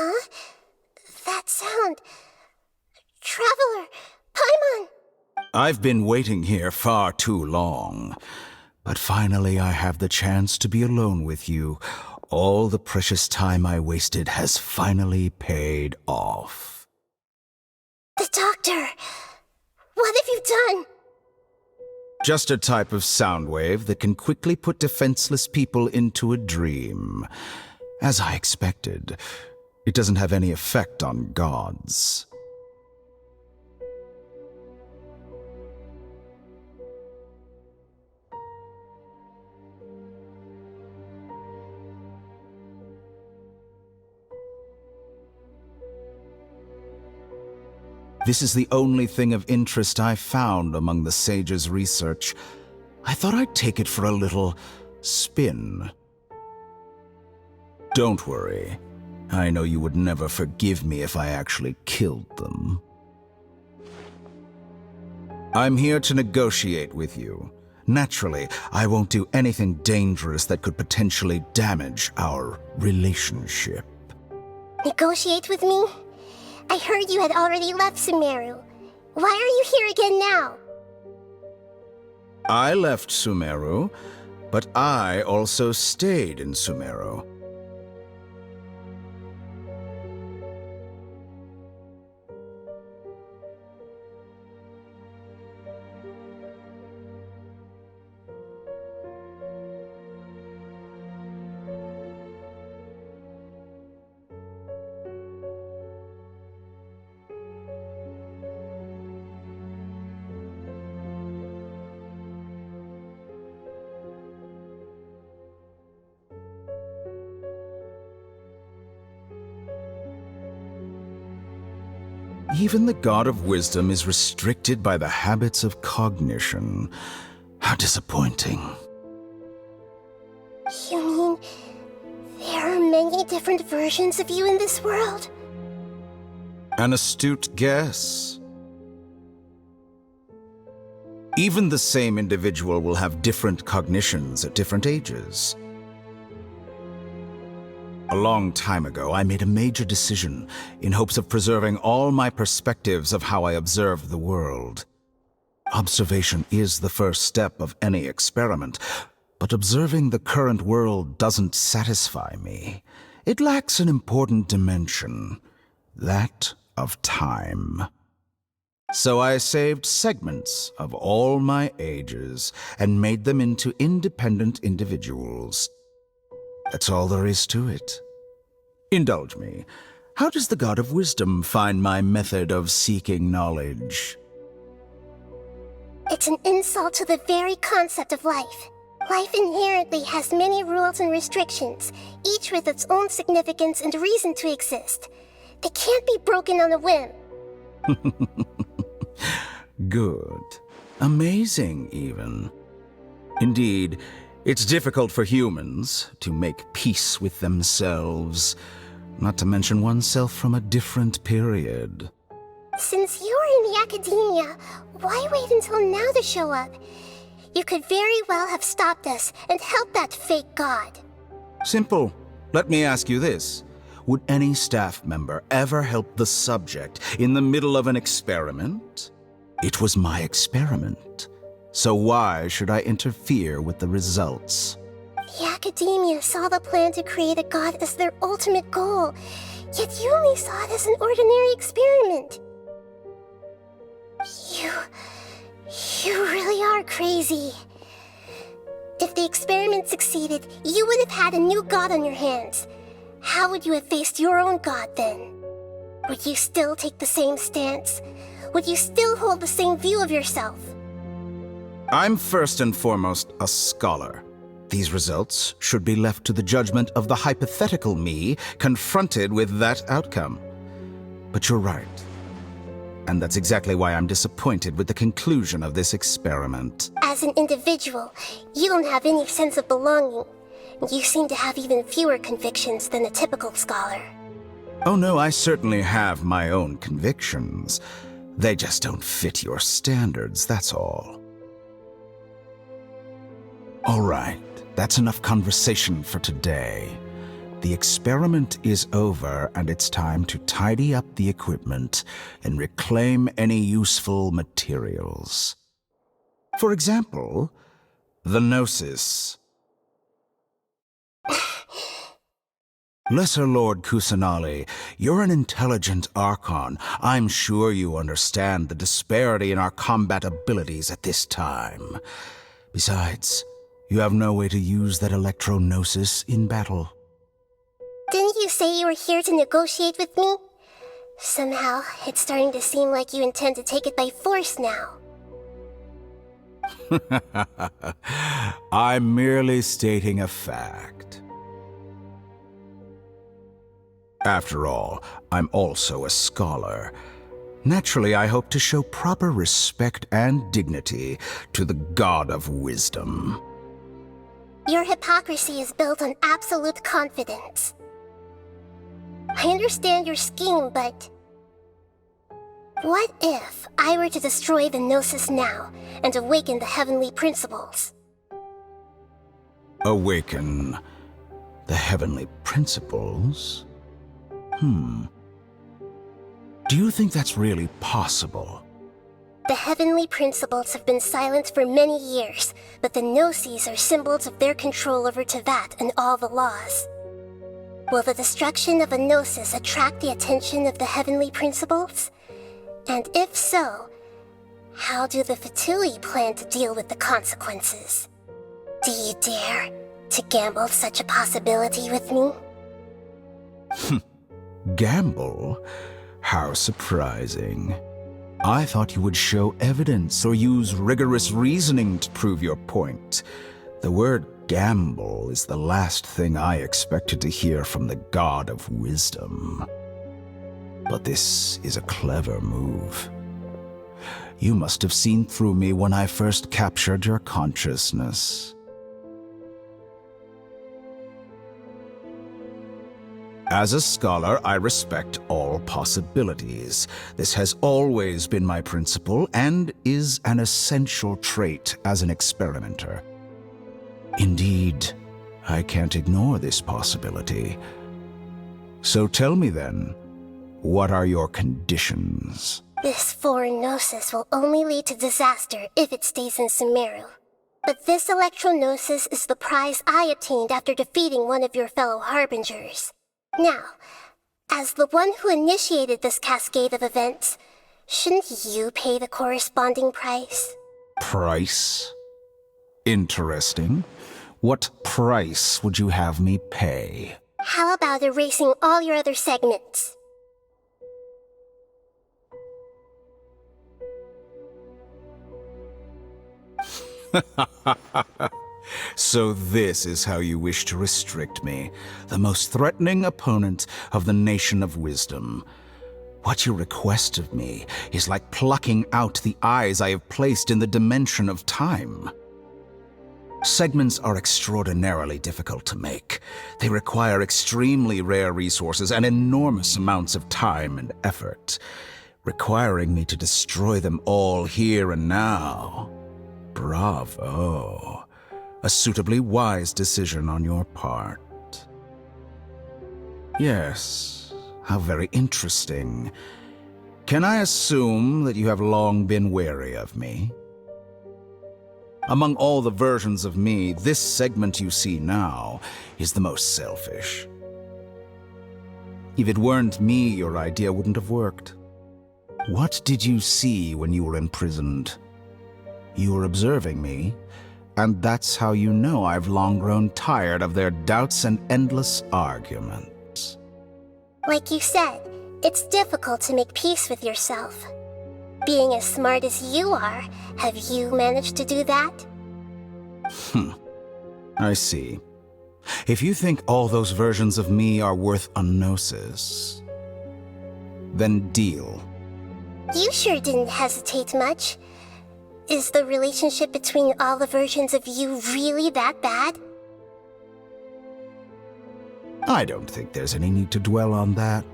Huh? That sound. Traveler! Paimon! I've been waiting here far too long. But finally I have the chance to be alone with you. All the precious time I wasted has finally paid off. The doctor! What have you done? Just a type of sound wave that can quickly put defenseless people into a dream. As I expected, it doesn't have any effect on gods. This is the only thing of interest I found among the sage's research. I thought I'd take it for a little spin. Don't worry. I know you would never forgive me if I actually killed them. I'm here to negotiate with you. Naturally, I won't do anything dangerous that could potentially damage our relationship. Negotiate with me? I heard you had already left Sumeru. Why are you here again now? I left Sumeru, but I also stayed in Sumeru. Even the god of wisdom is restricted by the habits of cognition. How disappointing. You mean there are many different versions of you in this world? An astute guess. Even the same individual will have different cognitions at different ages. A long time ago, I made a major decision in hopes of preserving all my perspectives of how I observed the world. Observation is the first step of any experiment, but observing the current world doesn't satisfy me. It lacks an important dimension, that of time. So I saved segments of all my ages and made them into independent individuals. That's all there is to it. Indulge me. How does the god of wisdom find my method of seeking knowledge? It's an insult to the very concept of life. Life inherently has many rules and restrictions, each with its own significance and reason to exist. They can't be broken on a whim. Good. Amazing, even. Indeed, it's difficult for humans to make peace with themselves, not to mention oneself from a different period. Since you're in the academia, why wait until now to show up? You could very well have stopped us and helped that fake god. Simple. Let me ask you this. Would any staff member ever help the subject in the middle of an experiment? It was my experiment. So why should I interfere with the results? The academia saw the plan to create a god as their ultimate goal, yet you only saw it as an ordinary experiment. You really are crazy. If the experiment succeeded, you would have had a new god on your hands. How would you have faced your own god then? Would you still take the same stance? Would you still hold the same view of yourself? I'm first and foremost a scholar. These results should be left to the judgment of the hypothetical me confronted with that outcome. But you're right. And that's exactly why I'm disappointed with the conclusion of this experiment. As an individual, you don't have any sense of belonging. You seem to have even fewer convictions than a typical scholar. Oh no, I certainly have my own convictions. They just don't fit your standards, that's all. All right, that's enough conversation for today. The experiment is over, and it's time to tidy up the equipment and reclaim any useful materials. For example, the Gnosis. Lesser Lord Kusanali, you're an intelligent Archon. I'm sure you understand the disparity in our combat abilities at this time. Besides, you have no way to use that Electro-Gnosis in battle. Didn't you say you were here to negotiate with me? Somehow, it's starting to seem like you intend to take it by force now. I'm merely stating a fact. After all, I'm also a scholar. Naturally, I hope to show proper respect and dignity to the God of Wisdom. Your hypocrisy is built on absolute confidence. I understand your scheme, but... what if I were to destroy the Gnosis now and awaken the heavenly principles? Awaken the heavenly principles? Do you think that's really possible? The heavenly principles have been silent for many years, but the Gnosis are symbols of their control over Teyvat and all the laws. Will the destruction of a Gnosis attract the attention of the heavenly principles? And if so, how do the Fatui plan to deal with the consequences? Do you dare to gamble such a possibility with me? Gamble? How surprising. I thought you would show evidence or use rigorous reasoning to prove your point. The word gamble is the last thing I expected to hear from the God of Wisdom. But this is a clever move. You must have seen through me when I first captured your consciousness. As a scholar, I respect all possibilities. This has always been my principle and is an essential trait as an experimenter. Indeed, I can't ignore this possibility. So tell me then, what are your conditions? This foreign Gnosis will only lead to disaster if it stays in Sumeru. But this Electro-Gnosis is the prize I obtained after defeating one of your fellow Harbingers. Now, as the one who initiated this cascade of events, shouldn't you pay the corresponding price? Price? Interesting. What price would you have me pay? How about erasing all your other segments? So this is how you wish to restrict me, the most threatening opponent of the Nation of Wisdom. What you request of me is like plucking out the eyes I have placed in the dimension of time. Segments are extraordinarily difficult to make. They require extremely rare resources and enormous amounts of time and effort, requiring me to destroy them all here and now. Bravo. A suitably wise decision on your part. Yes, how very interesting. Can I assume that you have long been wary of me? Among all the versions of me, this segment you see now is the most selfish. If it weren't me, your idea wouldn't have worked. What did you see when you were imprisoned? You were observing me, and that's how you know I've long grown tired of their doubts and endless arguments. Like you said, it's difficult to make peace with yourself. Being as smart as you are, have you managed to do that? I see. If you think all those versions of me are worth a gnosis, then deal. You sure didn't hesitate much. Is the relationship between all the versions of you really that bad? I don't think there's any need to dwell on that.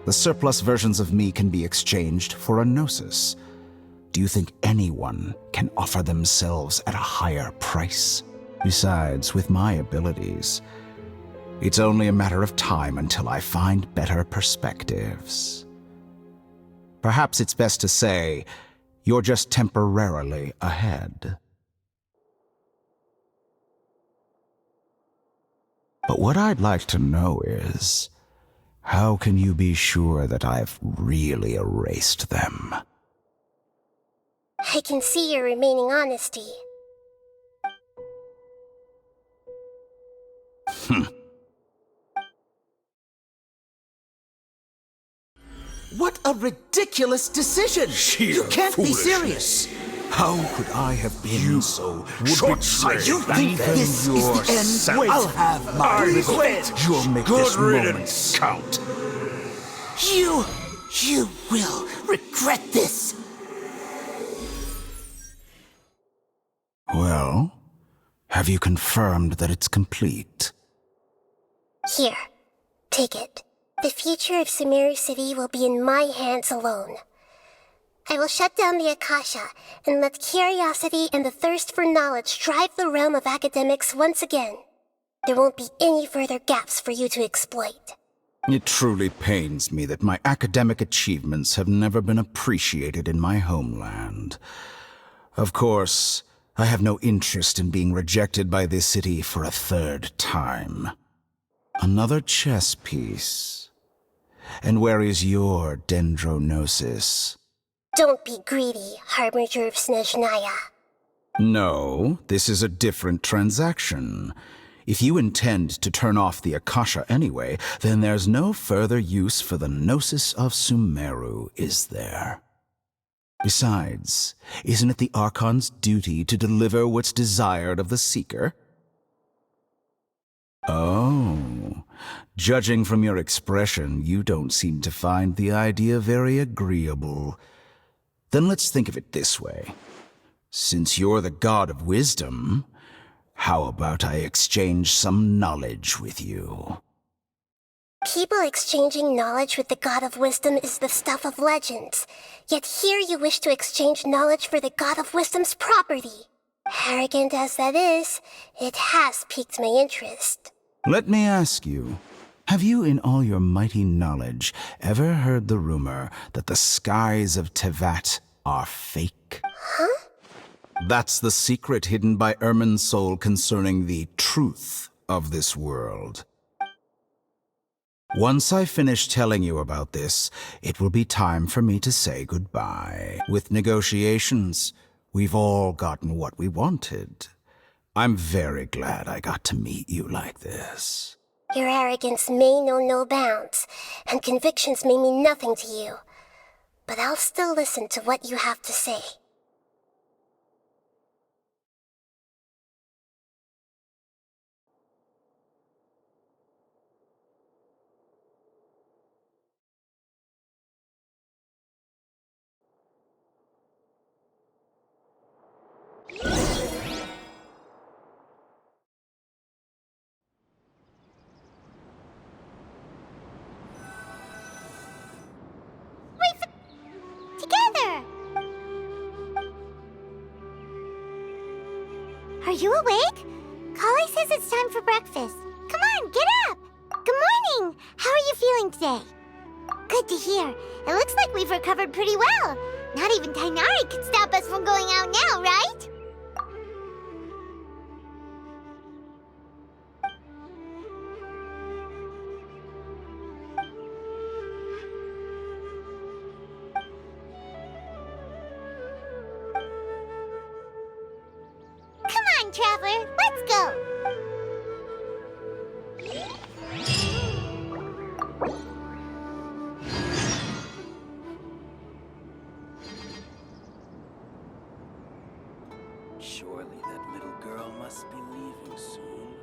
The surplus versions of me can be exchanged for a gnosis. Do you think anyone can offer themselves at a higher price? Besides, with my abilities, It's only a matter of time until I find better perspectives. Perhaps it's best to say, you're just temporarily ahead. But what I'd like to know is, how can you be sure that I've really erased them? I can see your remaining honesty. What a ridiculous decision! You can't be serious! How could I have been so short-sighted? You think this is the end? Wait, I'll have my revenge! You'll make this moment count. You will regret this! Well, have you confirmed that it's complete? Here, take it. The future of Sumeru City will be in my hands alone. I will shut down the Akasha and let curiosity and the thirst for knowledge drive the realm of academics once again. There won't be any further gaps for you to exploit. It truly pains me that my academic achievements have never been appreciated in my homeland. Of course, I have no interest in being rejected by this city for a third time. Another chess piece. And where is your dendronosis? Don't be greedy, Harbinger of Snezhnaya. No, this is a different transaction. If you intend to turn off the Akasha anyway, then there's no further use for the Gnosis of Sumeru, is there? Besides, isn't it the Archon's duty to deliver what's desired of the Seeker? Oh, judging from your expression, you don't seem to find the idea very agreeable. Then let's think of it this way. Since you're the god of wisdom, how about I exchange some knowledge with you? People exchanging knowledge with the god of wisdom is the stuff of legends. Yet here you wish to exchange knowledge for the god of wisdom's property. Arrogant as that is, it has piqued my interest. Let me ask you, have you in all your mighty knowledge ever heard the rumor that the skies of Tevat are fake? Huh? That's the secret hidden by Irminsul concerning the truth of this world. Once I finish telling you about this, it will be time for me to say goodbye. With negotiations, we've all gotten what we wanted. I'm very glad I got to meet you like this. Your arrogance may know no bounds, and convictions may mean nothing to you. But I'll still listen to what you have to say. Together! Are you awake? Kali says it's time for breakfast. Come on, get up! Good morning! How are you feeling today? Good to hear. It looks like we've recovered pretty well. Not even Tainari could stop us from going out now, right? Come on, Traveler, let's go! Surely that little girl must be leaving soon.